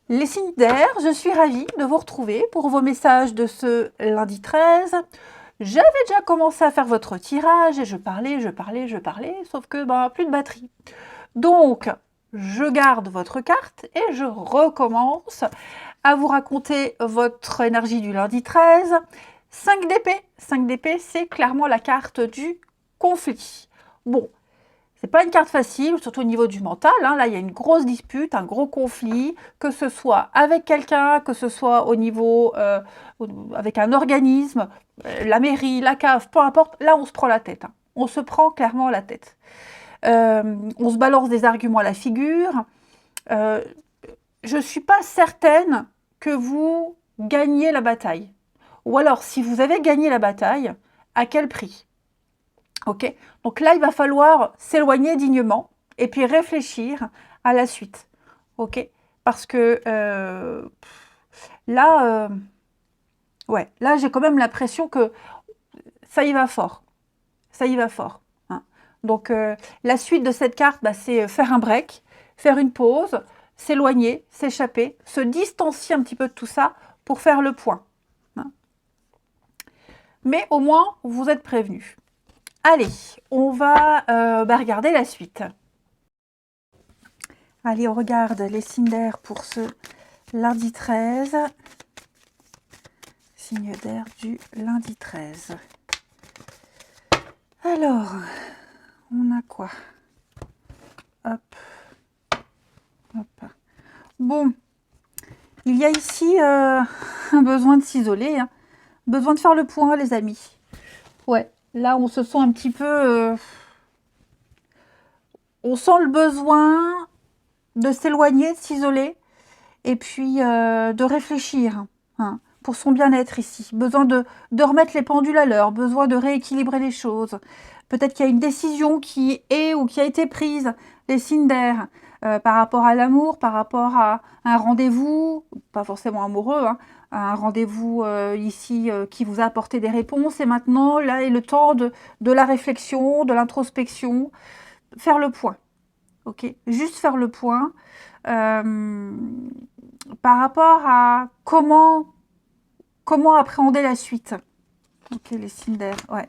Les signes d'air, je suis ravie de vous retrouver pour vos messages de ce lundi 13. J'avais déjà commencé à faire votre tirage et je parlais, sauf que plus de batterie. Donc, je garde votre carte et je recommence à vous raconter votre énergie du lundi 13. 5 d'épée. 5 d'épée, c'est clairement la carte du conflit. Bon, c'est pas une carte facile, surtout au niveau du mental. Là, il y a une grosse dispute, un gros conflit, que ce soit avec quelqu'un, que ce soit au niveau avec un organisme, la mairie, la cave, peu importe. Là, on se prend la tête. On se prend clairement la tête. On se balance des arguments à la figure. Je ne suis pas certaine que vous gagnez la bataille. Ou alors, si vous avez gagné la bataille, à quel prix? Ok, donc là, il va falloir s'éloigner dignement et puis réfléchir à la suite. Ok, parce que là, ouais, là, j'ai quand même l'impression que ça y va fort. Ça y va fort. Donc, la suite de cette carte, c'est faire un break, faire une pause, s'éloigner, s'échapper, se distancier un petit peu de tout ça pour faire le point. Mais au moins, vous êtes prévenus. Allez, on va regarder la suite. Allez, on regarde les signes d'air pour ce lundi 13. Signe d'air du lundi 13. Alors, on a quoi? Hop. Hop. Bon, il y a ici un besoin de s'isoler. Besoin de faire le point, les amis. Ouais, là, on se sent un petit peu... on sent le besoin de s'éloigner, de s'isoler, et puis de réfléchir pour son bien-être ici. Besoin de remettre les pendules à l'heure, besoin de rééquilibrer les choses. Peut-être qu'il y a une décision qui est ou qui a été prise, les signes d'air, par rapport à l'amour, par rapport à un rendez-vous, pas forcément amoureux, un rendez-vous ici qui vous a apporté des réponses. Et maintenant, là est le temps de la réflexion, de l'introspection, faire le point. Ok, juste faire le point par rapport à comment appréhender la suite. Ok, les signes d'air, ouais.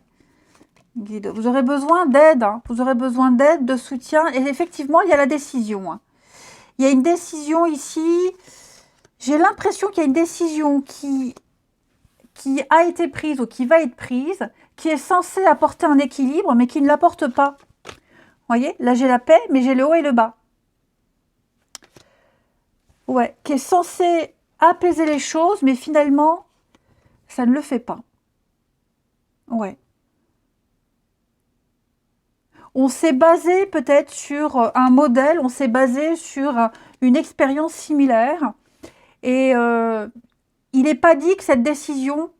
Guido. Vous aurez besoin d'aide, vous aurez besoin d'aide, de soutien, et effectivement, il y a la décision. Il y a une décision ici, j'ai l'impression qu'il y a une décision qui a été prise ou qui va être prise, qui est censée apporter un équilibre, mais qui ne l'apporte pas. Vous voyez, là j'ai la paix, mais j'ai le haut et le bas. Ouais, qui est censé apaiser les choses, mais finalement, ça ne le fait pas. Ouais. On s'est basé peut-être sur un modèle, on s'est basé sur une expérience similaire. Et il n'est pas dit que cette décision,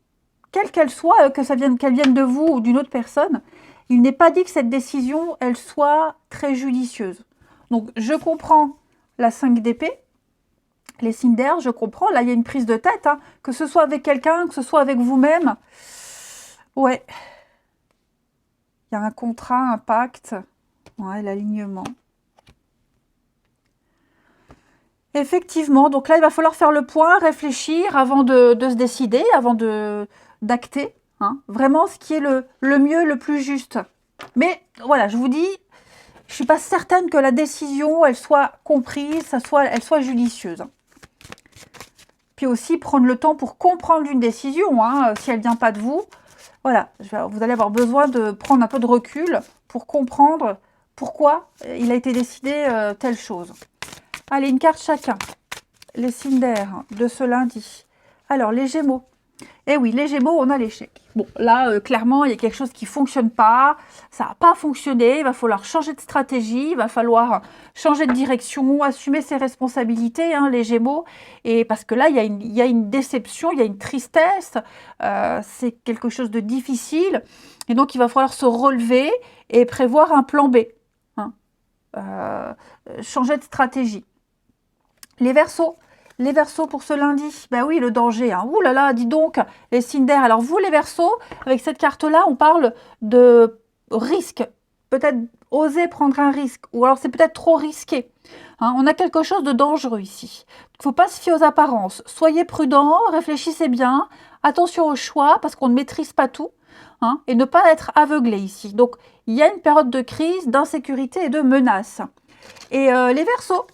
quelle qu'elle soit, qu'elle vienne de vous ou d'une autre personne, il n'est pas dit que cette décision, elle soit très judicieuse. Donc, je comprends la 5 d'épée, les signes d'air, je comprends. Là, il y a une prise de tête, que ce soit avec quelqu'un, que ce soit avec vous-même. Ouais. Il y a un contrat, un pacte. Ouais, l'alignement. Effectivement, donc là, il va falloir faire le point, réfléchir avant de se décider, avant d'acter, vraiment ce qui est le mieux, le plus juste. Mais voilà, je vous dis, je ne suis pas certaine que la décision, elle soit comprise, elle soit judicieuse. Puis aussi, prendre le temps pour comprendre une décision, si elle ne vient pas de vous. Voilà, vous allez avoir besoin de prendre un peu de recul pour comprendre pourquoi il a été décidé telle chose. Allez, une carte chacun. Les signes d'air de ce lundi. Alors, les Gémeaux. Eh oui, les Gémeaux, on a l'échec. Bon, là, clairement, il y a quelque chose qui ne fonctionne pas. Ça n'a pas fonctionné. Il va falloir changer de stratégie. Il va falloir changer de direction, assumer ses responsabilités, les Gémeaux. Et parce que là, il y a une déception, il y a une tristesse. C'est quelque chose de difficile. Et donc, il va falloir se relever et prévoir un plan B. Changer de stratégie. Les Verseaux pour ce lundi, ben oui, le danger. Ouh là là, dis donc, les signes d'air. Alors vous, les Verseaux, avec cette carte-là, on parle de risque. Peut-être oser prendre un risque, ou alors c'est peut-être trop risqué. Hein, on a quelque chose de dangereux ici. Il ne faut pas se fier aux apparences. Soyez prudents, réfléchissez bien, attention aux choix, parce qu'on ne maîtrise pas tout, hein, et ne pas être aveuglé ici. Donc, il y a une période de crise, d'insécurité et de menace. Et les Verseaux,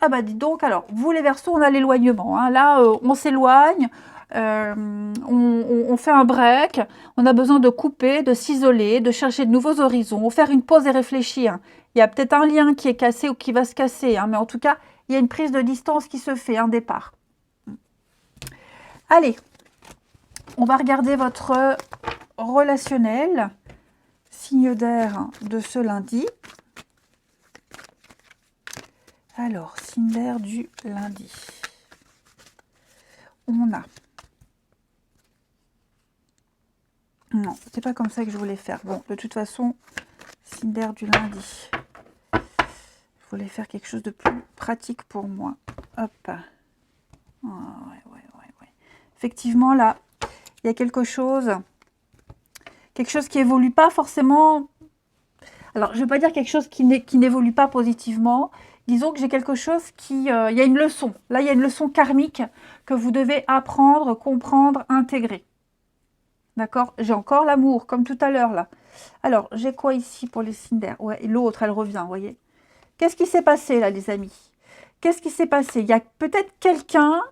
ah bah dis donc, alors, vous les Verseaux, on a l'éloignement. Hein. Là, on s'éloigne, on fait un break, on a besoin de couper, de s'isoler, de chercher de nouveaux horizons, faire une pause et réfléchir. Il y a peut-être un lien qui est cassé ou qui va se casser, hein, mais en tout cas, il y a une prise de distance qui se fait, un départ. Allez, on va regarder votre relationnel, signe d'air de ce lundi. Alors, signe d'air du lundi. On a... Non, c'est pas comme ça que je voulais faire. Bon, de toute façon, signe d'air du lundi. Je voulais faire quelque chose de plus pratique pour moi. Hop. Ah, ouais. Effectivement, là, il y a quelque chose qui évolue pas forcément. Alors, je ne veux pas dire quelque chose qui n'évolue pas positivement. Disons que j'ai quelque chose qui... il y a une leçon. Là, il y a une leçon karmique que vous devez apprendre, comprendre, intégrer. D'accord? J'ai encore l'amour, comme tout à l'heure, là. Alors, j'ai quoi ici pour les signes d'air? Ouais, et l'autre, elle revient, vous voyez? Qu'est-ce qui s'est passé, là, les amis? Qu'est-ce qui s'est passé? Il y a peut-être quelqu'un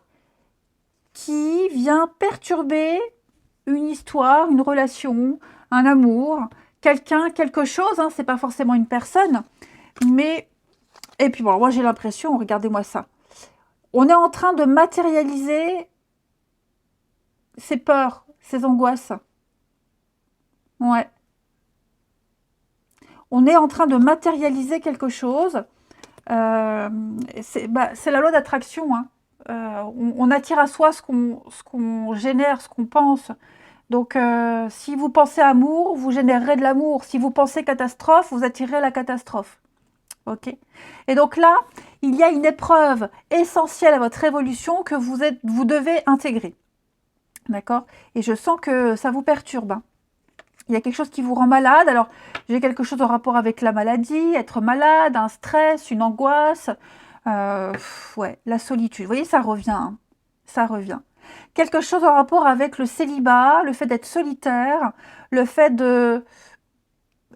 qui vient perturber une histoire, une relation, un amour, quelqu'un, quelque chose, hein, c'est pas forcément une personne, mais... Et puis bon, moi j'ai l'impression, regardez-moi ça, on est en train de matérialiser ces peurs, ces angoisses. Ouais. On est en train de matérialiser quelque chose. C'est la loi d'attraction. Hein. On attire à soi ce qu'on génère, ce qu'on pense. Donc, si vous pensez amour, vous générerez de l'amour. Si vous pensez catastrophe, vous attirerez la catastrophe. Ok. Et donc là, il y a une épreuve essentielle à votre évolution que vous devez intégrer. D'accord? Et je sens que ça vous perturbe. Hein. Il y a quelque chose qui vous rend malade. Alors, j'ai quelque chose en rapport avec la maladie, être malade, un stress, une angoisse. Ouais, la solitude. Vous voyez, ça revient. Hein. Ça revient. Quelque chose en rapport avec le célibat, le fait d'être solitaire, le fait de...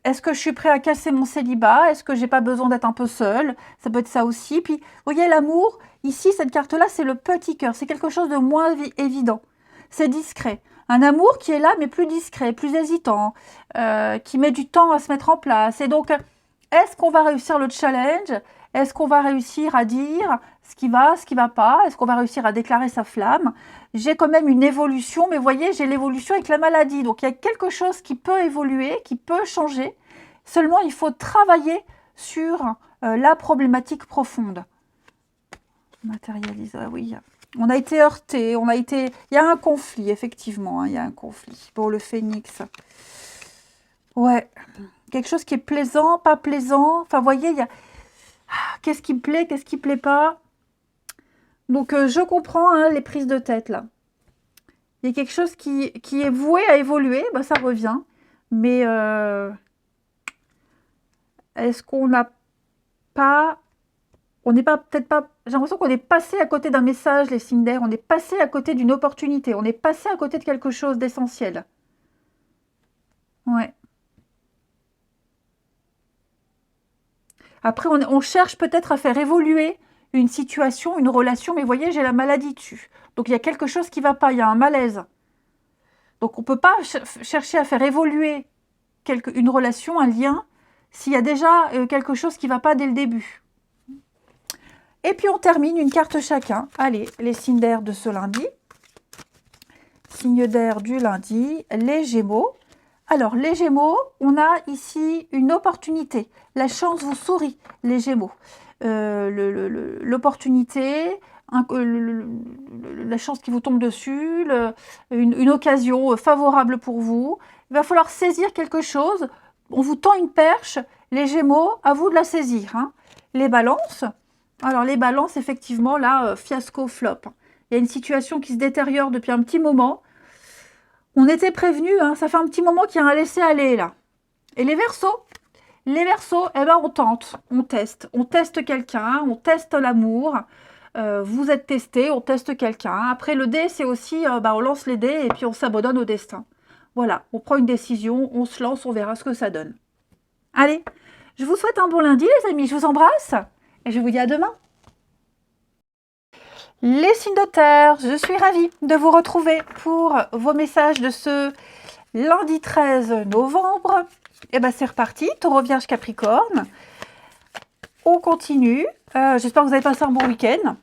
Est-ce que je suis prêt à casser mon célibat? Est-ce que j'ai pas besoin d'être un peu seule? Ça peut être ça aussi. Puis, vous voyez, l'amour, ici, cette carte-là, c'est le petit cœur. C'est quelque chose de moins évident. C'est discret. Un amour qui est là, mais plus discret, plus hésitant, qui met du temps à se mettre en place. Et donc, est-ce qu'on va réussir le challenge? Est-ce qu'on va réussir à dire ce qui va pas? Est-ce qu'on va réussir à déclarer sa flamme? J'ai quand même une évolution, mais vous voyez, j'ai l'évolution avec la maladie. Donc, il y a quelque chose qui peut évoluer, qui peut changer. Seulement, il faut travailler sur la problématique profonde. Matérialise, oui. On a été heurté, il y a un conflit, effectivement, hein, il y a un conflit. Pour le phénix. Ouais. Quelque chose qui est plaisant, pas plaisant. Enfin, vous voyez, il y a... Qu'est-ce qui me plaît, qu'est-ce qui ne plaît pas? Donc, je comprends hein, les prises de tête, là. Il y a quelque chose qui est voué à évoluer, bah, ça revient. Mais est-ce qu'on n'a pas... On n'est pas, peut-être pas... J'ai l'impression qu'on est passé à côté d'un message, les signes d'air. On est passé à côté d'une opportunité. On est passé à côté de quelque chose d'essentiel. Ouais. Après, on cherche peut-être à faire évoluer une situation, une relation. Mais vous voyez, j'ai la maladie dessus. Donc, il y a quelque chose qui ne va pas. Il y a un malaise. Donc, on ne peut pas chercher à faire évoluer une relation, un lien, s'il y a déjà quelque chose qui ne va pas dès le début. Et puis, on termine une carte chacun. Allez, les signes d'air de ce lundi. Signe d'air du lundi, les Gémeaux. Alors, les Gémeaux, on a ici une opportunité. La chance vous sourit, les Gémeaux. L'opportunité, la chance qui vous tombe dessus, une occasion favorable pour vous. Il va falloir saisir quelque chose. On vous tend une perche, les Gémeaux, à vous de la saisir. Hein. Les Balances. Alors, les Balances, effectivement, là, fiasco, flop. Il y a une situation qui se détériore depuis un petit moment. On était prévenus, hein, ça fait un petit moment qu'il y a un laisser-aller, là. Et les Verseaux, Les Verseaux, eh ben, on tente, on teste quelqu'un, on teste l'amour. Vous êtes testé, on teste quelqu'un. Après, le dé, c'est aussi, on lance les dés et puis on s'abandonne au destin. Voilà, on prend une décision, on se lance, on verra ce que ça donne. Allez, je vous souhaite un bon lundi, les amis. Je vous embrasse et je vous dis à demain. Les signes de terre, je suis ravie de vous retrouver pour vos messages de ce lundi 13 novembre. Et ben c'est reparti, Taureau, Vierge, Capricorne. On continue. J'espère que vous avez passé un bon week-end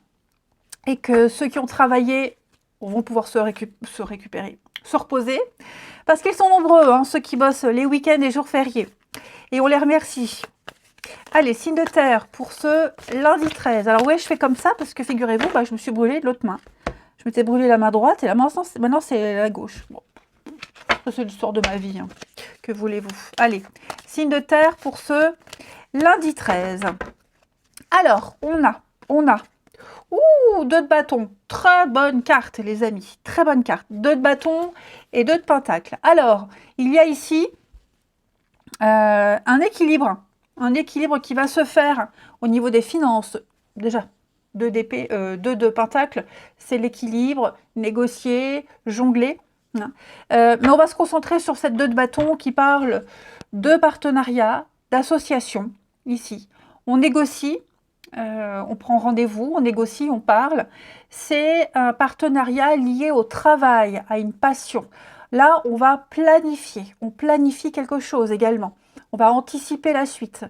et que ceux qui ont travaillé vont pouvoir se récupérer, se reposer. Parce qu'ils sont nombreux, hein, ceux qui bossent les week-ends et jours fériés. Et on les remercie. Allez, signe de terre pour ce lundi 13. Alors ouais, je fais comme ça parce que figurez-vous, je me suis brûlée de l'autre main. Je m'étais brûlée la main droite et la main maintenant c'est la gauche. Bon, c'est l'histoire de ma vie. Hein. Que voulez-vous? Allez, signe de terre pour ce lundi 13. Alors, on a 2 de bâton. Très bonne carte, les amis. Très bonne carte. 2 de bâton et 2 de pentacle. Alors, il y a ici un équilibre. Un équilibre qui va se faire au niveau des finances. Déjà, 2 d'épée, 2 de pentacle, c'est l'équilibre, négocier, jongler. Mais on va se concentrer sur cette 2 de bâton qui parle de partenariat, d'association, ici. On négocie, on prend rendez-vous, on négocie, on parle. C'est un partenariat lié au travail, à une passion. Là, on va planifier, on planifie quelque chose également. On va anticiper la suite.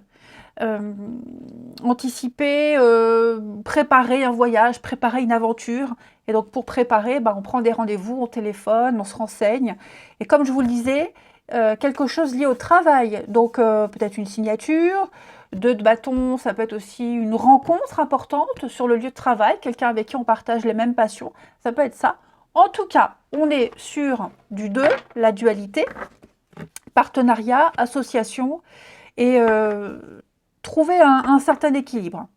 Préparer un voyage, préparer une aventure. Et donc pour préparer, on prend des rendez-vous, on téléphone, on se renseigne. Et comme je vous le disais, quelque chose lié au travail. Donc peut-être une signature, 2 de bâton, ça peut être aussi une rencontre importante sur le lieu de travail, quelqu'un avec qui on partage les mêmes passions. Ça peut être ça. En tout cas, on est sur du 2, la dualité, partenariat, association et trouver un certain équilibre.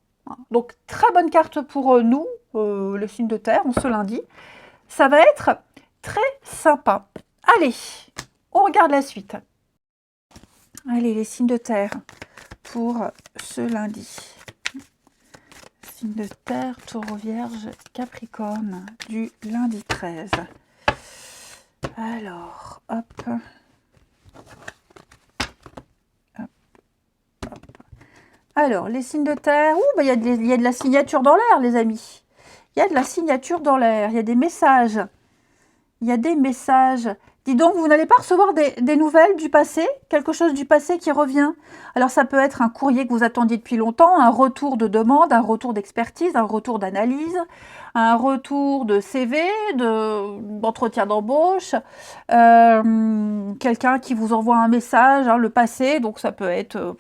Donc, très bonne carte pour nous, le signe de terre, ce lundi. Ça va être très sympa. Allez, on regarde la suite. Allez, les signes de terre pour ce lundi. Signe de terre, Taureau, Vierge, Capricorne, du lundi 13. Alors, hop. Alors, les signes de terre, il y a de la signature dans l'air, les amis. Il y a de la signature dans l'air, il y a des messages. Il y a des messages. Dis donc, vous n'allez pas recevoir des nouvelles du passé? Quelque chose du passé qui revient? Alors, ça peut être un courrier que vous attendiez depuis longtemps, un retour de demande, un retour d'expertise, un retour d'analyse, un retour de CV, d'entretien d'embauche, quelqu'un qui vous envoie un message, le passé, donc ça peut être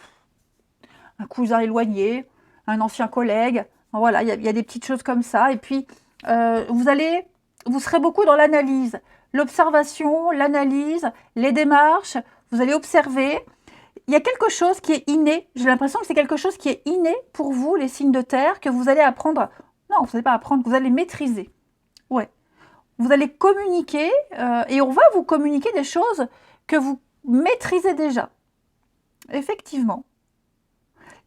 un cousin éloigné, un ancien collègue, voilà, il y a des petites choses comme ça. Et puis, vous serez beaucoup dans l'analyse, l'observation, l'analyse, les démarches, vous allez observer. Il y a quelque chose qui est inné, j'ai l'impression que c'est quelque chose qui est inné pour vous, les signes de terre, que vous allez apprendre, non, vous n'allez pas apprendre, que vous allez maîtriser. Ouais. Vous allez communiquer, et on va vous communiquer des choses que vous maîtrisez déjà. Effectivement.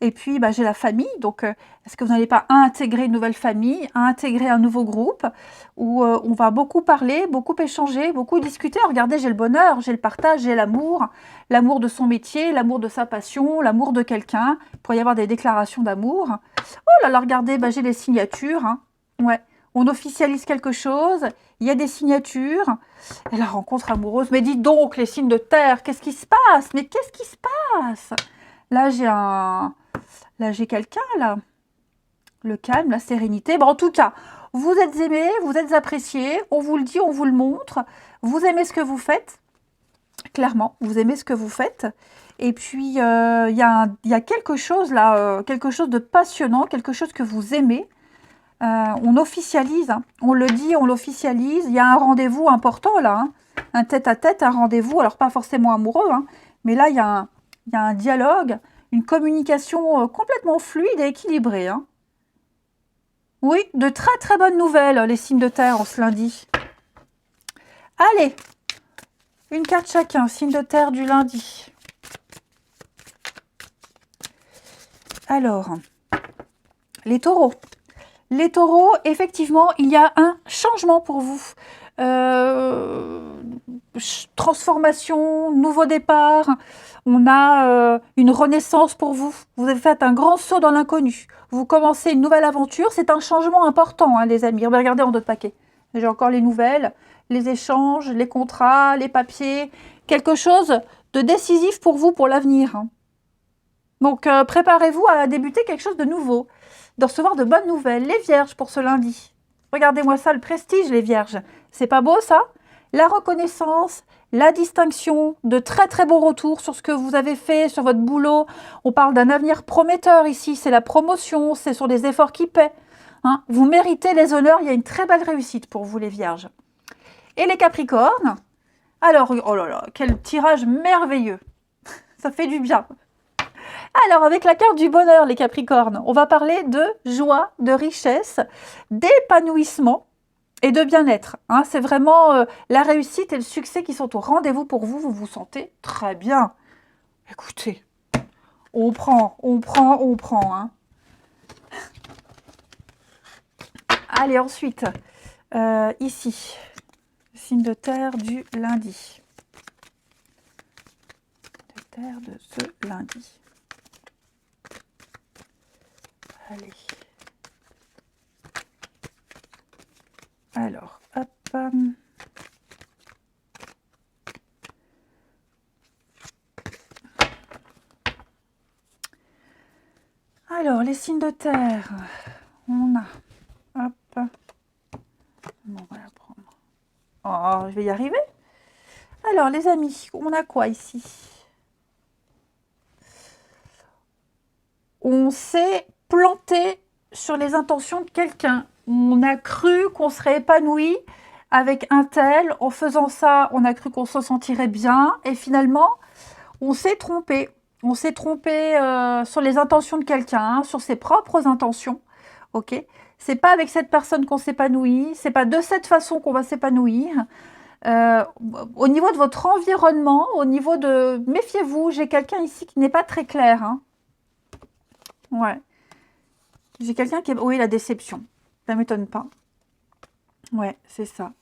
Et puis, j'ai la famille, donc est-ce que vous n'allez pas intégrer une nouvelle famille, intégrer un nouveau groupe où on va beaucoup parler, beaucoup échanger, beaucoup discuter. Regardez, j'ai le bonheur, j'ai le partage, j'ai l'amour de son métier, l'amour de sa passion, l'amour de quelqu'un. Il pourrait y avoir des déclarations d'amour. Oh là là, regardez, j'ai les signatures. Hein. Ouais, on officialise quelque chose, il y a des signatures. Et la rencontre amoureuse. Mais dites donc, les signes de terre, qu'est-ce qui se passe? Mais qu'est-ce qui se passe? Là, j'ai quelqu'un, là. Le calme, la sérénité. En tout cas, vous êtes aimé, vous êtes apprécié. On vous le dit, on vous le montre. Vous aimez ce que vous faites. Clairement, vous aimez ce que vous faites. Et puis, il y a quelque chose, là, quelque chose de passionnant, quelque chose que vous aimez. On officialise, hein. On le dit, on l'officialise. Il y a un rendez-vous important, là. Hein. Un tête-à-tête, un rendez-vous. Alors, pas forcément amoureux, hein, mais là, il y a un dialogue, une communication complètement fluide et équilibrée. Hein. Oui, de très très bonnes nouvelles, les signes de terre en ce lundi. Allez, une carte chacun, signe de terre du lundi. Alors, les taureaux. Les taureaux, effectivement, il y a un changement pour vous. Transformation, nouveau départ. On a une renaissance pour vous. Vous avez fait un grand saut dans l'inconnu. Vous commencez une nouvelle aventure. C'est un changement important, hein, les amis. Regardez en d'autres paquets. J'ai encore les nouvelles, les échanges, les contrats, les papiers. Quelque chose de décisif pour vous, pour l'avenir. Hein. Donc, préparez-vous à débuter quelque chose de nouveau, de recevoir de bonnes nouvelles. Les vierges pour ce lundi. Regardez-moi ça, le prestige, les vierges. C'est pas beau, ça? La reconnaissance, la distinction, de très très bons retours sur ce que vous avez fait, sur votre boulot. On parle d'un avenir prometteur ici, c'est la promotion, c'est sur des efforts qui paient. Hein. Vous méritez les honneurs, il y a une très belle réussite pour vous, les vierges. Et les capricornes? Alors, oh là là, quel tirage merveilleux. Ça fait du bien. Alors, avec la carte du bonheur, les Capricornes, on va parler de joie, de richesse, d'épanouissement et de bien-être. Hein. C'est vraiment la réussite et le succès qui sont au rendez-vous pour vous. Vous vous sentez très bien. Écoutez, on prend. Hein. Allez, ensuite, ici, signe de terre du lundi. De terre de ce lundi. Allez. Alors, hop. Alors, les signes de terre. On a. Hop. On va la prendre. Oh, je vais y arriver. Alors, les amis, on a quoi ici? On s'est planté sur les intentions de quelqu'un. On a cru qu'on serait épanoui avec un tel. En faisant ça, on a cru qu'on se sentirait bien. Et finalement, on s'est trompé. On s'est trompé sur les intentions de quelqu'un, sur ses propres intentions. Ok ? C'est pas avec cette personne qu'on s'épanouit. C'est pas de cette façon qu'on va s'épanouir. Au niveau de votre environnement, au niveau de... Méfiez-vous, j'ai quelqu'un ici qui n'est pas très clair. Hein. Ouais. J'ai quelqu'un qui est... Oui, la déception. Ça ne m'étonne pas. Ouais, c'est ça.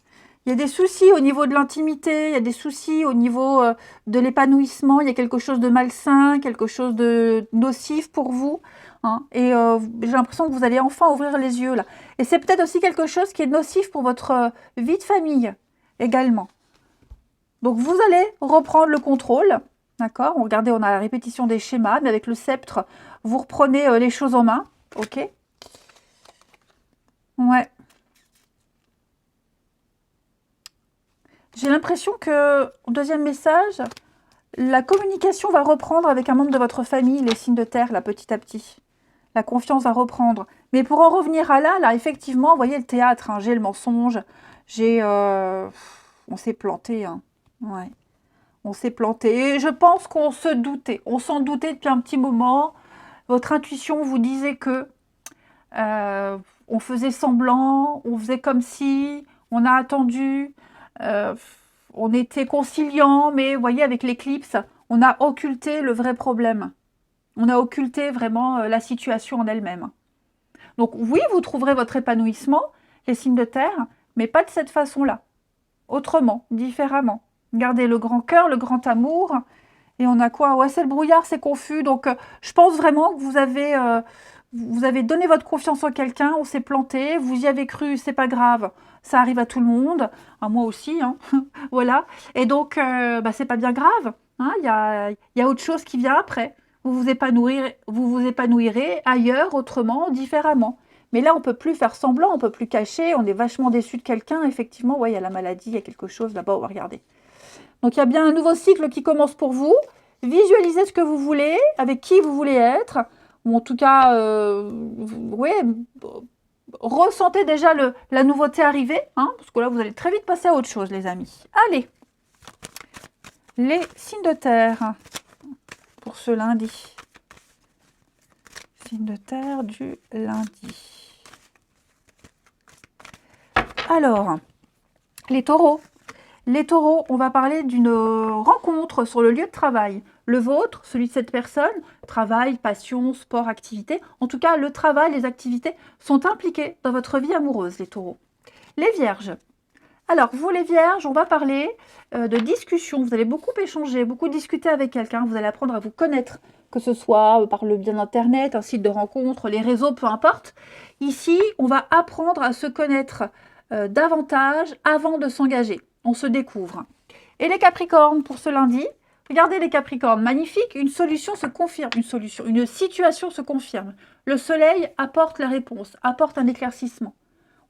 Il y a des soucis au niveau de l'intimité, il y a des soucis au niveau de l'épanouissement, il y a quelque chose de malsain, quelque chose de nocif pour vous. Hein, et j'ai l'impression que vous allez enfin ouvrir les yeux là. Et c'est peut-être aussi quelque chose qui est nocif pour votre vie de famille également. Donc vous allez reprendre le contrôle. D'accord? Regardez, on a la répétition des schémas, mais avec le sceptre, vous reprenez les choses en main. Ok? Ouais. J'ai l'impression que, deuxième message, la communication va reprendre avec un membre de votre famille, les signes de terre, là, petit à petit. La confiance va reprendre. Mais pour en revenir à là, effectivement, vous voyez le théâtre, hein, j'ai le mensonge, j'ai... on s'est planté, hein. Ouais. On s'est planté. Et je pense qu'on se doutait. On s'en doutait depuis un petit moment. Votre intuition vous disait que on faisait semblant, on faisait comme si, on a attendu, on était conciliant, mais vous voyez, avec l'éclipse, on a occulté le vrai problème. On a occulté vraiment la situation en elle-même. Donc oui, vous trouverez votre épanouissement, les signes de terre, mais pas de cette façon-là. Autrement, différemment. Gardez le grand cœur, le grand amour. Et on a quoi? Ouais, c'est le brouillard, c'est confus. Donc, je pense vraiment que vous avez donné votre confiance en quelqu'un, on s'est planté, vous y avez cru, c'est pas grave. Ça arrive à tout le monde, à moi aussi. Hein. Voilà. Et donc, c'est pas bien grave. Hein. Il y a autre chose qui vient après. Vous vous épanouirez ailleurs, autrement, différemment. Mais là, on ne peut plus faire semblant, on ne peut plus cacher, on est vachement déçu de quelqu'un. Effectivement, ouais, il y a la maladie, il y a quelque chose là-bas, on va regarder. Donc, il y a bien un nouveau cycle qui commence pour vous. Visualisez ce que vous voulez, avec qui vous voulez être. Ou en tout cas, ressentez déjà la nouveauté arriver. Hein, parce que là, vous allez très vite passer à autre chose, les amis. Allez, les signes de terre pour ce lundi. Signe de terre du lundi. Alors, les taureaux. Les taureaux, on va parler d'une rencontre sur le lieu de travail. Le vôtre, celui de cette personne, travail, passion, sport, activité. En tout cas, le travail, les activités sont impliquées dans votre vie amoureuse, les taureaux. Les vierges. Alors, vous les vierges, on va parler de discussion. Vous allez beaucoup échanger, beaucoup discuter avec quelqu'un. Vous allez apprendre à vous connaître, que ce soit par le biais d'Internet, un site de rencontre, les réseaux, peu importe. Ici, on va apprendre à se connaître davantage avant de s'engager. On se découvre. Et les Capricornes, pour ce lundi, regardez les Capricornes, magnifique, une solution se confirme, une situation se confirme. Le soleil apporte la réponse, apporte un éclaircissement.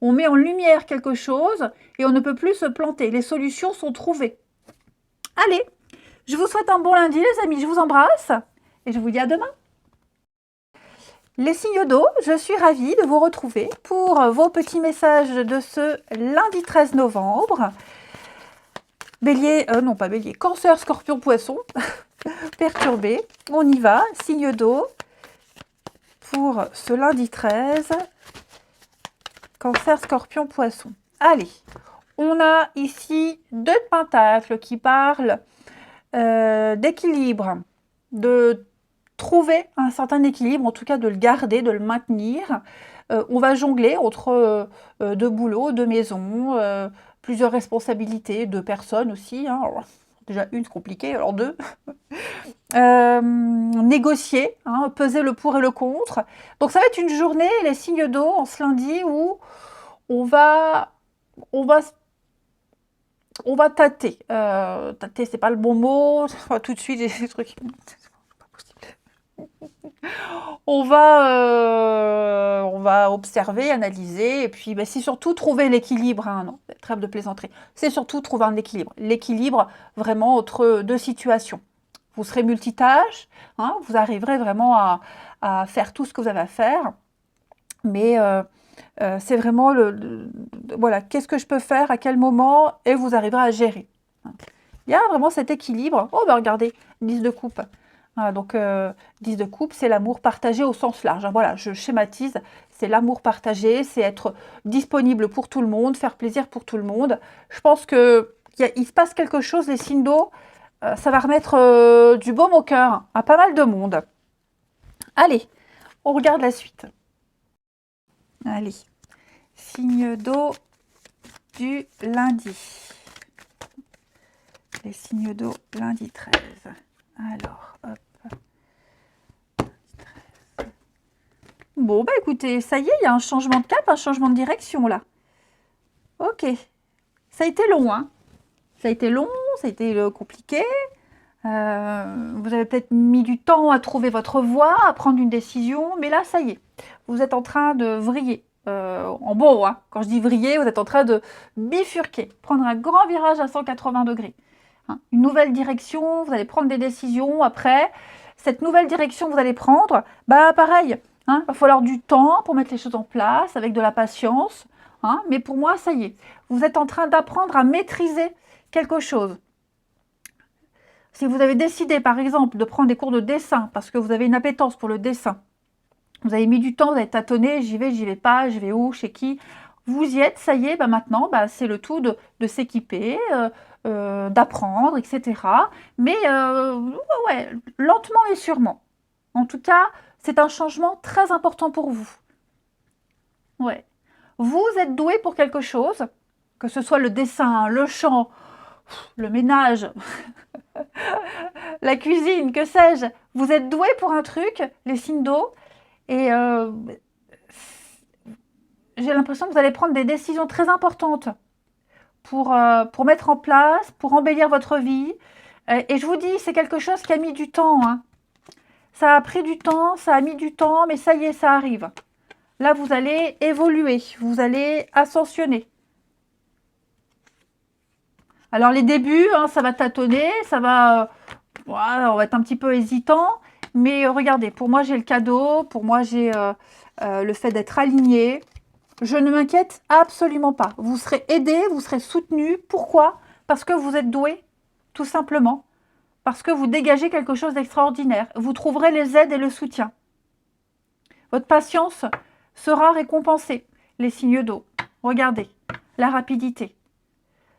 On met en lumière quelque chose et on ne peut plus se planter. Les solutions sont trouvées. Allez, je vous souhaite un bon lundi les amis, je vous embrasse et je vous dis à demain. Les signes d'eau, je suis ravie de vous retrouver pour vos petits messages de ce lundi 13 novembre. Bélier, non pas bélier, cancer, scorpion, poisson, perturbé. On y va, signe d'eau pour ce lundi 13, cancer, scorpion, poisson. Allez, on a ici 2 pentacles qui parlent d'équilibre, de trouver un certain équilibre, en tout cas de le garder, de le maintenir. On va jongler entre 2 boulots, 2 maisons, plusieurs responsabilités, 2 personnes aussi. Hein. Alors, déjà une, c'est compliqué, alors 2. Négocier, hein, peser le pour et le contre. Donc ça va être une journée, les signes d'eau, en ce lundi, où on va tâter. Tâter, c'est pas le bon mot. Tout de suite, j'ai des trucs... On va observer, analyser, et puis c'est surtout trouver l'équilibre. Hein, non, trêve de plaisanterie. C'est surtout trouver un équilibre. L'équilibre vraiment entre 2 situations. Vous serez multitâche, hein, vous arriverez vraiment à faire tout ce que vous avez à faire, mais c'est vraiment voilà, qu'est-ce que je peux faire, à quel moment, et vous arriverez à gérer. Il y a vraiment cet équilibre. Oh, regardez, 10 de coupe. Voilà, donc 10 de coupe, c'est l'amour partagé au sens large. Hein, voilà, je schématise, c'est l'amour partagé, c'est être disponible pour tout le monde, faire plaisir pour tout le monde. Je pense qu'il se passe quelque chose, les signes d'eau, ça va remettre du baume au cœur à pas mal de monde. Allez, on regarde la suite. Allez, signe d'eau du lundi. Les signes d'eau lundi 13. Alors, hop. Bon, écoutez, ça y est, il y a un changement de cap, un changement de direction, là. Ok. Ça a été long, hein. Ça a été long, ça a été compliqué. Vous avez peut-être mis du temps à trouver votre voie, à prendre une décision, mais là, ça y est. Vous êtes en train de vriller. En bon, hein. Quand je dis vriller, vous êtes en train de bifurquer, prendre un grand virage à 180 degrés. Hein. Une nouvelle direction, vous allez prendre des décisions après. Cette nouvelle direction que vous allez prendre, pareil. Hein, il va falloir du temps pour mettre les choses en place, avec de la patience. Hein, mais pour moi, ça y est. Vous êtes en train d'apprendre à maîtriser quelque chose. Si vous avez décidé, par exemple, de prendre des cours de dessin, parce que vous avez une appétence pour le dessin, vous avez mis du temps, vous avez tâtonné, j'y vais pas, je vais où, chez qui, vous y êtes, ça y est, maintenant, c'est le tout de s'équiper, d'apprendre, etc. Mais, ouais, lentement mais sûrement. En tout cas, c'est un changement très important pour vous. Ouais. Vous êtes doué pour quelque chose, que ce soit le dessin, le chant, le ménage, la cuisine, que sais-je. Vous êtes doué pour un truc, les signes d'eau, et j'ai l'impression que vous allez prendre des décisions très importantes pour mettre en place, pour embellir votre vie. Et je vous dis, c'est quelque chose qui a mis du temps, hein. Ça a pris du temps, ça a mis du temps, mais ça y est, ça arrive. Là, vous allez évoluer, vous allez ascensionner. Alors, les débuts, hein, ça va tâtonner, ça va... on va être un petit peu hésitant, mais regardez, pour moi, j'ai le cadeau, pour moi, j'ai le fait d'être aligné. Je ne m'inquiète absolument pas. Vous serez aidé, vous serez soutenu. Pourquoi? Parce que vous êtes doué, tout simplement. Parce que vous dégagez quelque chose d'extraordinaire. Vous trouverez les aides et le soutien. Votre patience sera récompensée. Les signes d'eau. Regardez, la rapidité.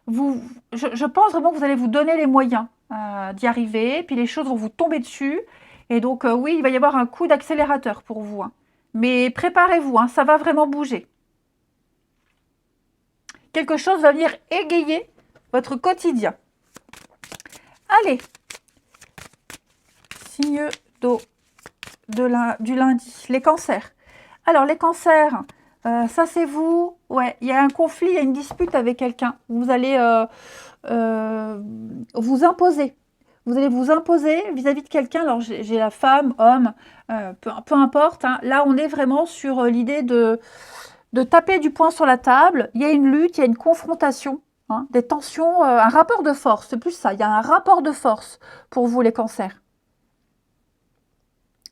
je pense vraiment que vous allez vous donner les moyens d'y arriver, puis les choses vont vous tomber dessus. Et donc, oui, il va y avoir un coup d'accélérateur pour vous, hein. Mais préparez-vous, hein, ça va vraiment bouger. Quelque chose va venir égayer votre quotidien. Allez, signe d'eau du lundi, les cancers. Alors, les cancers, ça c'est vous. Ouais, il y a un conflit, il y a une dispute avec quelqu'un. Vous allez vous imposer. Vous allez vous imposer vis-à-vis de quelqu'un. Alors, j'ai la femme, homme, peu importe, hein. Là, on est vraiment sur l'idée de taper du poing sur la table. Il y a une lutte, il y a une confrontation, hein, des tensions, un rapport de force. C'est plus ça. Il y a un rapport de force pour vous, les cancers.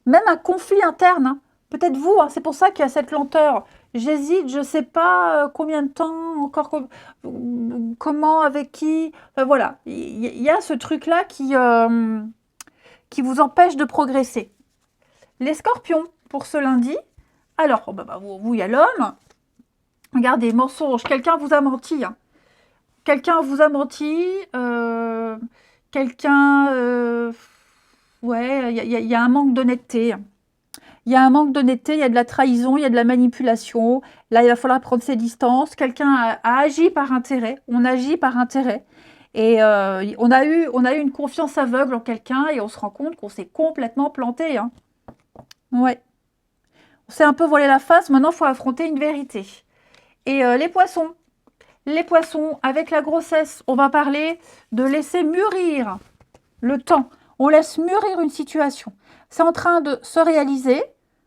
Même un conflit interne, hein. Peut-être vous, hein, c'est pour ça qu'il y a cette lenteur. J'hésite, je ne sais pas combien de temps, encore comment, avec qui. Voilà, il y a ce truc-là qui vous empêche de progresser. Les scorpions, pour ce lundi, alors, vous, il y a l'homme. Regardez, mensonge, quelqu'un vous a menti, hein. Quelqu'un vous a menti, quelqu'un... ouais, il y a un manque d'honnêteté. Il y a un manque d'honnêteté, il y a de la trahison, il y a de la manipulation. Là, il va falloir prendre ses distances. Quelqu'un a agi par intérêt. On agit par intérêt. Et on a eu une confiance aveugle en quelqu'un et on se rend compte qu'on s'est complètement planté, hein. Ouais. On s'est un peu voilé la face. Maintenant, il faut affronter une vérité. Et les poissons. Les poissons, avec la grossesse, on va parler de laisser mûrir le temps. On laisse mûrir une situation. C'est en train de se réaliser,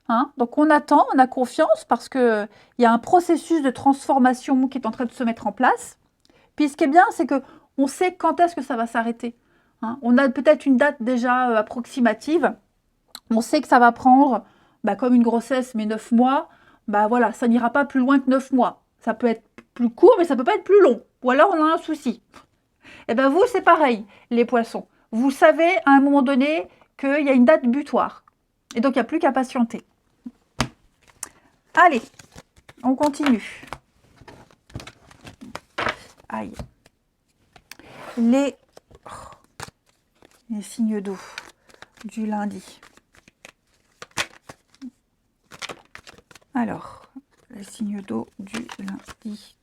hein. Donc on attend, on a confiance parce qu'il y a un processus de transformation qui est en train de se mettre en place. Puis ce qui est bien, c'est qu'on sait quand est-ce que ça va s'arrêter, hein. On a peut-être une date déjà approximative. On sait que ça va prendre, comme une grossesse, mais 9 mois. Voilà, ça n'ira pas plus loin que 9 mois. Ça peut être plus court, mais ça peut pas être plus long. Ou alors on a un souci. Et bien vous, c'est pareil, les poissons. Vous savez à un moment donné qu'il y a une date butoir. Et donc, il n'y a plus qu'à patienter. Allez, on continue. Aïe. Les signes d'eau du lundi. Alors, les signes d'eau du lundi.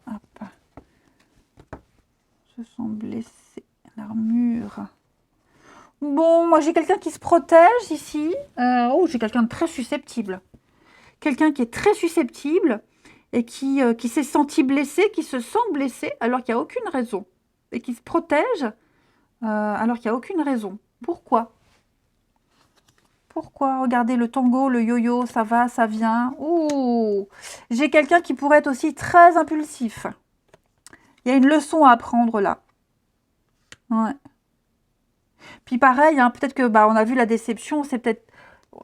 Hop. Se sont blessés. L'armure. Bon, moi j'ai quelqu'un qui se protège ici. Oh, j'ai quelqu'un de très susceptible. Quelqu'un qui est très susceptible et qui s'est senti blessé, qui se sent blessé alors qu'il n'y a aucune raison. Et qui se protège alors qu'il n'y a aucune raison. Pourquoi? Pourquoi? Regardez le tango, le yo-yo, ça va, ça vient. Ouh, j'ai quelqu'un qui pourrait être aussi très impulsif. Il y a une leçon à apprendre là. Ouais. Puis pareil, hein, peut-être que on a vu la déception, c'est peut-être...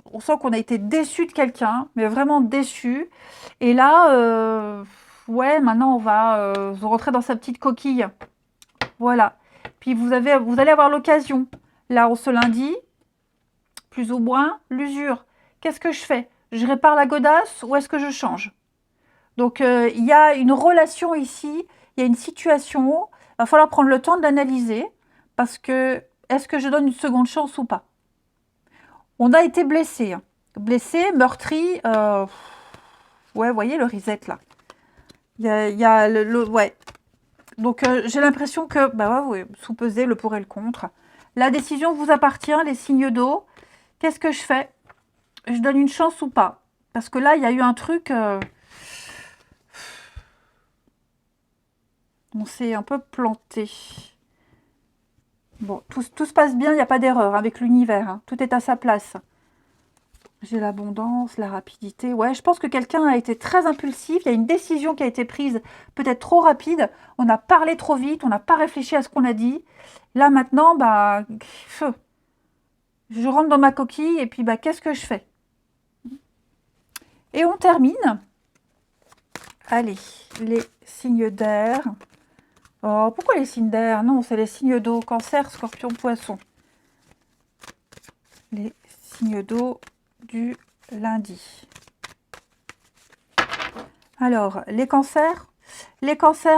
On sent qu'on a été déçu de quelqu'un, mais vraiment déçu. Et là, ouais, maintenant on va rentrer dans sa petite coquille. Voilà. Puis vous allez avoir l'occasion, là, ce lundi, plus ou moins, l'usure. Qu'est-ce que je fais? Je répare la godasse ou est-ce que je change? Donc, il y a une relation ici, il y a une situation. Il va falloir prendre le temps de l'analyser parce que est-ce que je donne une seconde chance ou pas? On a été blessé, hein. Blessé, meurtri. Ouais, vous voyez le reset là. Il y a ouais. Donc, j'ai l'impression que, ouais, sous-peser le pour et le contre. La décision vous appartient, les signes d'eau. Qu'est-ce que je fais? Je donne une chance ou pas? Parce que là, il y a eu un truc... on s'est un peu planté. Bon, tout se passe bien, il n'y a pas d'erreur avec l'univers, hein. Tout est à sa place. J'ai l'abondance, la rapidité. Ouais, je pense que quelqu'un a été très impulsif. Il y a une décision qui a été prise peut-être trop rapide. On a parlé trop vite, on n'a pas réfléchi à ce qu'on a dit. Là, maintenant, feu. Je rentre dans ma coquille et puis, qu'est-ce que je fais? Et on termine. Allez, les signes d'air. Oh, pourquoi les signes d'air? Non, c'est les signes d'eau. Cancer, Scorpion, Poisson. Les signes d'eau du lundi. Alors, les cancers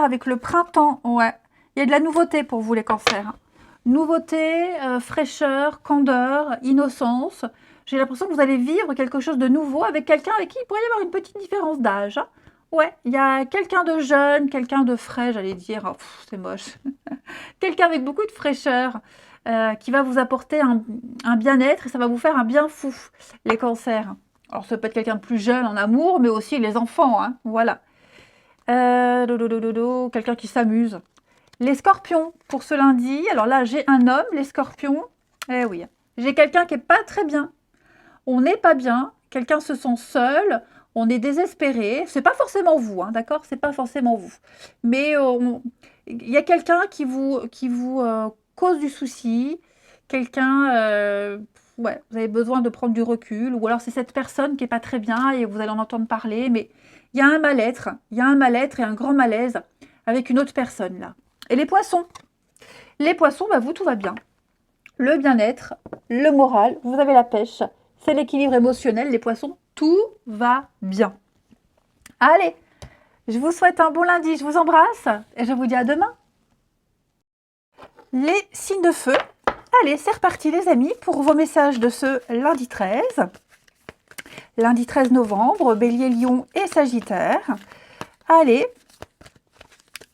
avec le printemps, ouais. Il y a de la nouveauté pour vous, les cancers. Nouveauté, fraîcheur, candeur, innocence. J'ai l'impression que vous allez vivre quelque chose de nouveau avec quelqu'un avec qui il pourrait y avoir une petite différence d'âge. Ouais, il y a quelqu'un de jeune, quelqu'un de frais, j'allais dire. Oh, c'est moche. Quelqu'un avec beaucoup de fraîcheur qui va vous apporter un bien-être et ça va vous faire un bien fou, les cancers. Alors, ça peut être quelqu'un de plus jeune en amour, mais aussi les enfants, hein, voilà. Quelqu'un qui s'amuse. Les scorpions, pour ce lundi. Alors là, j'ai un homme, les scorpions. Eh oui, j'ai quelqu'un qui n'est pas très bien. On n'est pas bien. Quelqu'un se sent seul. On est désespéré. C'est pas forcément vous, hein, d'accord? C'est pas forcément vous. Mais il y a quelqu'un qui vous cause du souci. Quelqu'un, ouais, vous avez besoin de prendre du recul. Ou alors c'est cette personne qui n'est pas très bien et vous allez en entendre parler. Mais il y a un mal-être. Il y a un mal-être et un grand malaise avec une autre personne, là. Et les poissons, bah vous, tout va bien. Le bien-être, le moral, vous avez la pêche, c'est l'équilibre émotionnel, les poissons, tout va bien. Allez, je vous souhaite un bon lundi, je vous embrasse et je vous dis à demain. Les signes de feu, allez, c'est reparti les amis pour vos messages de ce lundi 13. Lundi 13 novembre, Bélier, Lion et Sagittaire. Allez,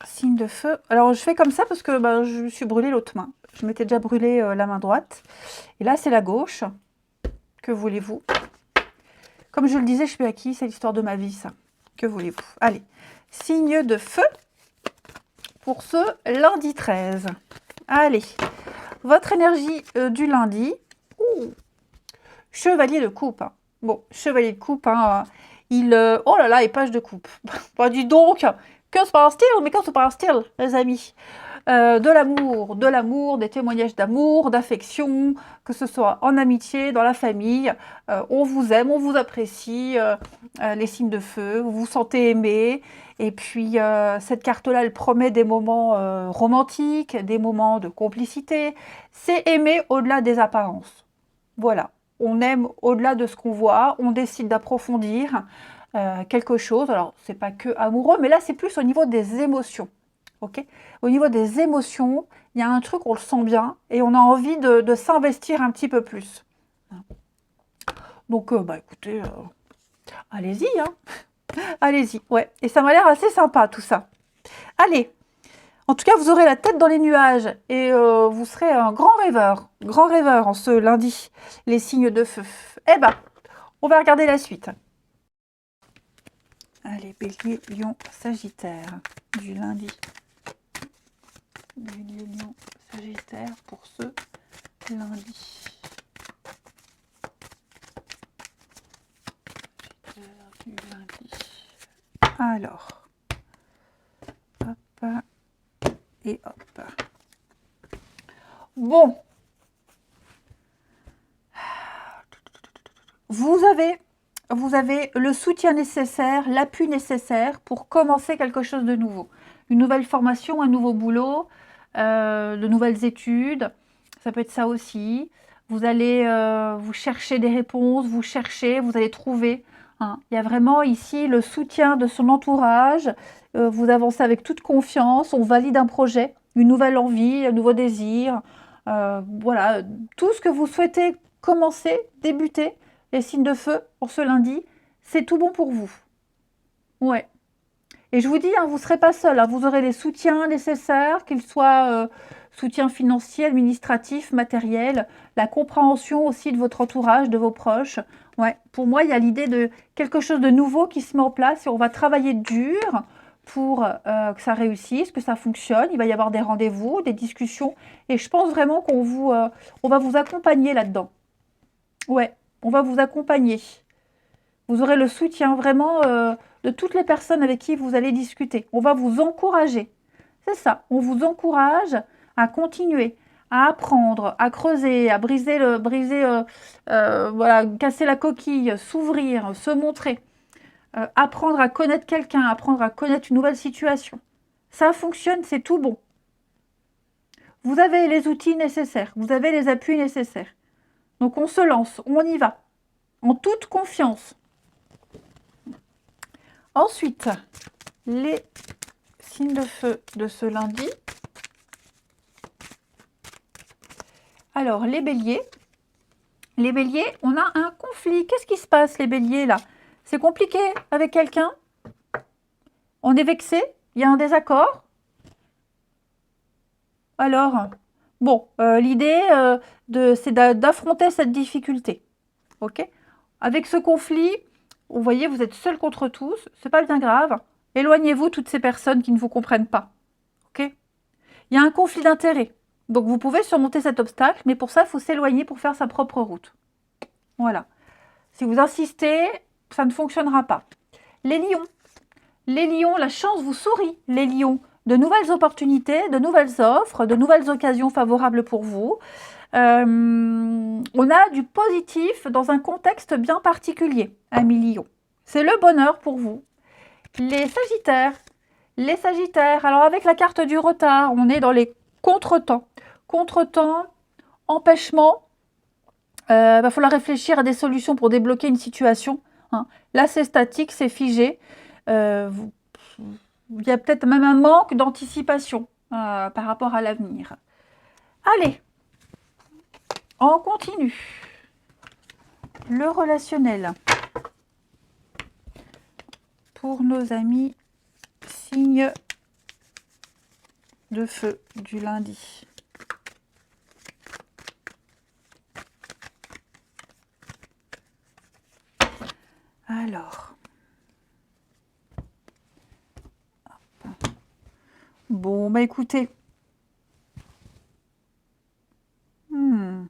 signe de feu. Alors, je fais comme ça parce que je me suis brûlé l'autre main. Je m'étais déjà brûlé la main droite. Et là, c'est la gauche. Que voulez-vous? Comme je le disais, je suis à qui? C'est l'histoire de ma vie, ça. Que voulez-vous? Allez, signe de feu pour ce lundi 13. Allez, votre énergie du lundi. Ouh, chevalier de coupe. Hein. Bon, chevalier de coupe, hein, oh là là, et page de coupe. Bah, dis donc, que se passe-t-il? Mais que se passe-t-il, les amis? De l'amour, des témoignages d'amour, d'affection, que ce soit en amitié, dans la famille. On vous aime, on vous apprécie, les signes de feu, vous vous sentez aimé. Et puis, cette carte-là, elle promet des moments romantiques, des moments de complicité. C'est aimer au-delà des apparences. Voilà, on aime au-delà de ce qu'on voit, on décide d'approfondir quelque chose. Alors, c'est pas que amoureux, mais là, c'est plus au niveau des émotions. Okay, au niveau des émotions, il y a un truc, on le sent bien, et on a envie de s'investir un petit peu plus. Donc, écoutez, allez-y, hein. Allez-y, ouais. Et ça m'a l'air assez sympa, tout ça. Allez, en tout cas, vous aurez la tête dans les nuages, et vous serez un grand rêveur en ce lundi, les signes de feu. Eh ben, on va regarder la suite. Allez, Bélier, Lion, Sagittaire, du lundi. Bélier, Lion, Sagittaire pour ce lundi. Du lundi. Alors, hop, et hop. Bon. Vous avez le soutien nécessaire, l'appui nécessaire pour commencer quelque chose de nouveau. Une nouvelle formation, un nouveau boulot, de nouvelles études, ça peut être ça aussi. Vous allez vous chercher des réponses, vous allez trouver. Hein. Il y a vraiment ici le soutien de son entourage. Vous avancez avec toute confiance, on valide un projet, une nouvelle envie, un nouveau désir. Voilà, tout ce que vous souhaitez commencer, débuter, les signes de feu pour ce lundi, c'est tout bon pour vous. Ouais. Et je vous dis, hein, vous ne serez pas seul, hein, vous aurez les soutiens nécessaires, qu'ils soient soutien financier, administratif, matériel, la compréhension aussi de votre entourage, de vos proches. Ouais. Pour moi, il y a l'idée de quelque chose de nouveau qui se met en place et on va travailler dur pour que ça réussisse, que ça fonctionne. Il va y avoir des rendez-vous, des discussions et je pense vraiment on va vous accompagner là-dedans. Ouais, on va vous accompagner. Vous aurez le soutien vraiment de toutes les personnes avec qui vous allez discuter. On va vous encourager. C'est ça, on vous encourage à continuer, à apprendre, à creuser, à voilà, casser la coquille, s'ouvrir, se montrer. Apprendre à connaître quelqu'un, apprendre à connaître une nouvelle situation. Ça fonctionne, c'est tout bon. Vous avez les outils nécessaires, vous avez les appuis nécessaires. Donc on se lance, on y va. en toute confiance. Ensuite, les signes de feu de ce lundi. Alors, les béliers. Les béliers, on a un conflit. Qu'est-ce qui se passe, les béliers, là? C'est compliqué avec quelqu'un? On est vexé? Il y a un désaccord? Alors, bon, l'idée, c'est d'affronter cette difficulté. Ok? Avec ce conflit, vous voyez, vous êtes seul contre tous. C'est pas bien grave. Éloignez-vous toutes ces personnes qui ne vous comprennent pas. Ok? Il y a un conflit d'intérêts. Donc, vous pouvez surmonter cet obstacle, mais pour ça, il faut s'éloigner pour faire sa propre route. Voilà. Si vous insistez, ça ne fonctionnera pas. Les lions. Les lions, la chance vous sourit. Les lions, de nouvelles opportunités, de nouvelles offres, de nouvelles occasions favorables pour vous. On a du positif dans un contexte bien particulier, amis lions. C'est le bonheur pour vous. Les sagittaires. Les sagittaires, alors avec la carte du retard, on est dans les contretemps. Contretemps, empêchement. Va falloir réfléchir à des solutions pour débloquer une situation. Hein. Là, c'est statique, c'est figé. Il y a peut-être même un manque d'anticipation par rapport à l'avenir. Allez, on continue. Le relationnel. Pour nos amis signes de feu du lundi. Alors, bon, bah écoutez, il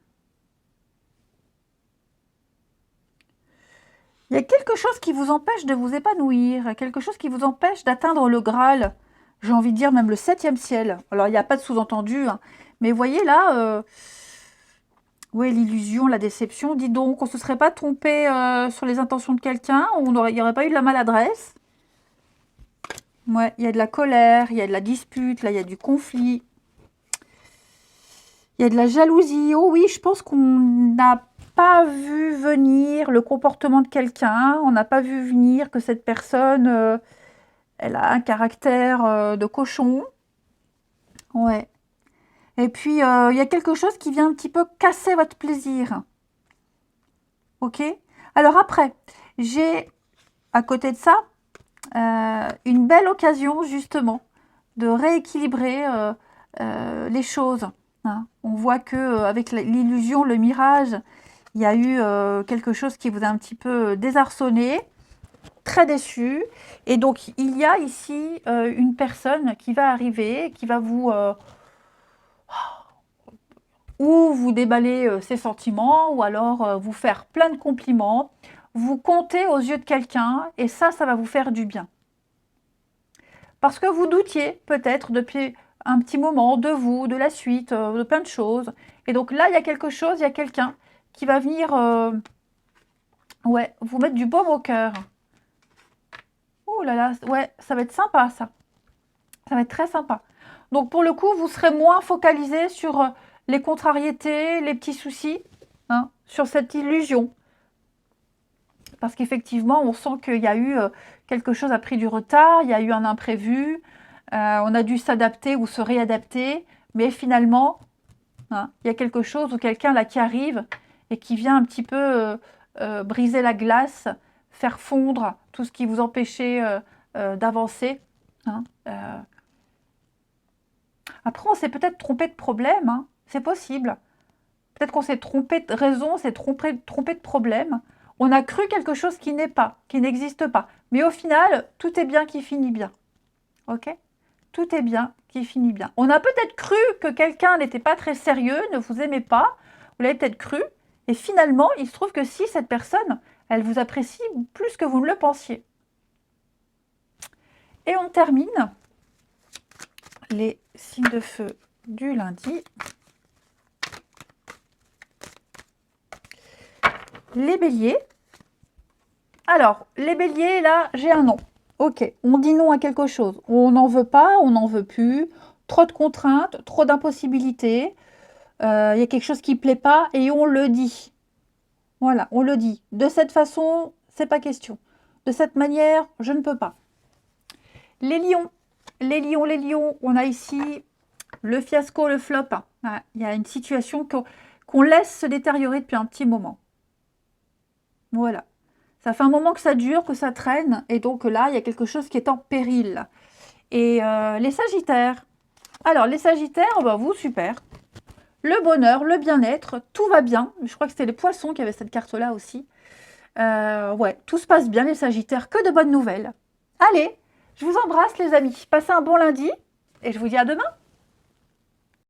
y a quelque chose qui vous empêche de vous épanouir, quelque chose qui vous empêche d'atteindre le Graal, j'ai envie de dire même le 7e ciel. Alors, il n'y a pas de sous-entendu, hein, mais vous voyez là, oui, l'illusion, la déception, dis donc, on ne se serait pas trompé sur les intentions de quelqu'un, il n'y aurait pas eu de la maladresse. Ouais, il y a de la colère, il y a de la dispute, là, il y a du conflit. Il y a de la jalousie. Oh oui, je pense qu'on n'a pas vu venir le comportement de quelqu'un. On n'a pas vu venir que cette personne, elle a un caractère de cochon. Ouais. Et puis, il y a quelque chose qui vient un petit peu casser votre plaisir. Ok? Alors après, j'ai, à côté de ça, une belle occasion, justement, de rééquilibrer les choses. Hein. On voit que avec l'illusion, le mirage, il y a eu quelque chose qui vous a un petit peu désarçonné, très déçu. Et donc, il y a ici une personne qui va arriver, qui va vous... ou vous déballer ses sentiments, ou alors vous faire plein de compliments, vous compter aux yeux de quelqu'un, et ça va vous faire du bien. Parce que vous doutiez peut-être depuis un petit moment de vous, de la suite, de plein de choses. Et donc là, il y a quelque chose, il y a quelqu'un qui va venir ouais, vous mettre du baume au cœur. Oh là là, ouais, ça va être sympa ça. Ça va être très sympa. Donc pour le coup, vous serez moins focalisé sur les contrariétés, les petits soucis, hein, sur cette illusion. Parce qu'effectivement, on sent qu'il y a eu quelque chose a pris du retard, il y a eu un imprévu, on a dû s'adapter ou se réadapter, mais finalement, hein, il y a quelque chose ou quelqu'un là qui arrive et qui vient un petit peu briser la glace, faire fondre tout ce qui vous empêchait d'avancer. Hein, Après, on s'est peut-être trompé de problème, hein, c'est possible. Peut-être qu'on s'est trompé de raison, s'est trompé de problème. On a cru quelque chose qui n'est pas, qui n'existe pas. Mais au final, tout est bien qui finit bien. Ok? Tout est bien qui finit bien. On a peut-être cru que quelqu'un n'était pas très sérieux, ne vous aimait pas. Vous l'avez peut-être cru. Et finalement, il se trouve que si cette personne, elle vous apprécie plus que vous ne le pensiez. Et on termine les signes de feu du lundi. Les béliers. Alors, les béliers, là, j'ai un non. Ok, on dit non à quelque chose. On n'en veut pas, on n'en veut plus. Trop de contraintes, trop d'impossibilités. Il y a quelque chose qui ne plaît pas et on le dit. Voilà, on le dit. De cette façon, c'est pas question. De cette manière, je ne peux pas. Les lions, les lions, les lions, on a ici le fiasco, le flop. Voilà, il y a une situation qu'on laisse se détériorer depuis un petit moment. Voilà. Ça fait un moment que ça dure, que ça traîne, et donc là, il y a quelque chose qui est en péril. Et les sagittaires. Alors, les sagittaires, bah, vous, super. Le bonheur, le bien-être, tout va bien. Je crois que c'était les poissons qui avaient cette carte-là aussi. Ouais, tout se passe bien, les sagittaires, que de bonnes nouvelles. Allez, je vous embrasse, les amis. Passez un bon lundi, et je vous dis à demain.